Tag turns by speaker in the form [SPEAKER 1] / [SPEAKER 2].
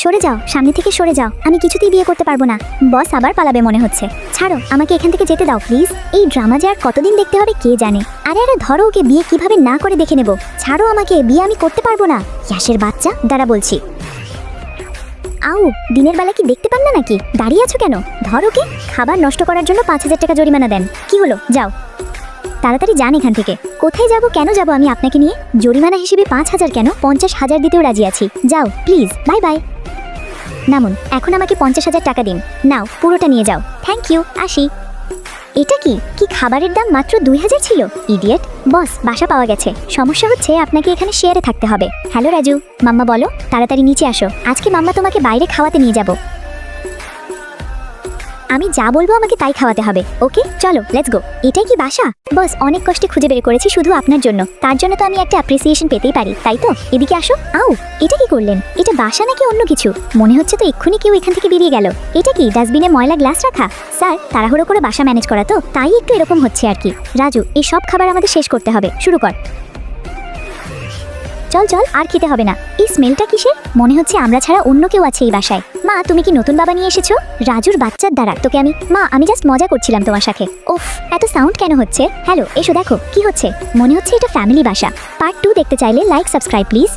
[SPEAKER 1] সরে যাও, সামনে থেকে সরে যাও, আমি কিছুতেই বিয়ে করতে পারবো না। বস আবার পালাবে মনে হচ্ছে। ছাড়ো, আমাকে এখান থেকে যেতে দাও প্লিজ। এই ড্রামা যে আর কতদিন দেখতে হবে কে জানে। আরে আরে ধরো ওকে, বিয়ে কিভাবে না করে দেখে নেব। ছাড়ো আমাকে, বিয়ে আমি করতে পারবো না। ইয়াসের বাচ্চা, দাঁড়া বলছি। আউ, দিনের বেলা কি দেখতে পান না নাকি? দাঁড়িয়ে আছো কেন? ধরো কে। খাবার নষ্ট করার জন্য 5,000 টাকা জরিমানা দেন। কি হলো, যাও তাড়াতাড়ি যান এখান থেকে। কোথায় যাব, কেন যাব আমি আপনাকে নিয়ে? জরিমানা হিসেবে 5,000 কেন, 50,000 দিতেও রাজি আছি। যাও প্লিজ, বাই বাই। নামুন, এখন আমাকে 50,000 টাকা দিন। নাও, পুরোটা নিয়ে যাও। থ্যাংক ইউ, আসি। এটা কি কি খাবারের দাম মাত্র 2,000 ছিল? ইডিয়েট। বস, বাসা পাওয়া গেছে। সমস্যা হচ্ছে আপনাকে এখানে শেয়ারে থাকতে হবে। হ্যালো রাজু। মাম্মা বলো, তাড়াতাড়ি নিচে আসো। আজকে মাম্মা তোমাকে বাইরে খাওয়াতে নিয়ে যাব। আমি যা বলবো আমাকে তাই খাওয়াতে হবে। ওকে চলো, লেটস গো। এটাই কি বাসা? বস, অনেক কষ্টে খুঁজে বের করেছি শুধু আপনার জন্য। তার জন্য তো আমি একটা অ্যাপ্রিসিয়েশন পেতেই পারি, তাই তো? এদিকে আসো। আউ, এটা কি করলেন? এটা বাসা নাকি অন্য কিছু? মনে হচ্ছে তো এক্ষুনি কেউ এখান থেকে বেরিয়ে গেল। এটা কি ডাস্টবিনে ময়লা গ্লাস রাখা? স্যার, তাড়াহুড়ো করে বাসা ম্যানেজ করা তো, তাই একটু এরকম হচ্ছে আর কি। রাজু, এই সব খাবার আমাদের শেষ করতে হবে। শুরু কর। চল চল, আর খেতে হবে না। এই স্মেলটা কিসের? মনে হচ্ছে আমরা ছাড়া অন্য কেউ আছে এই বাসায়। মা, তুমি কি নতুন বাবা নিয়ে এসেছো? রাজুর বাচ্চার দ্বারা তোকে আমি। মা, আমি জাস্ট মজা করছিলাম তোমার সাথে। ওফ, এত সাউন্ড কেন হচ্ছে? হ্যালো, এসো দেখো কি হচ্ছে। মনে হচ্ছে এটা ফ্যামিলি বাসা। পার্ট 2 দেখতে চাইলে লাইক সাবস্ক্রাইব প্লিজ।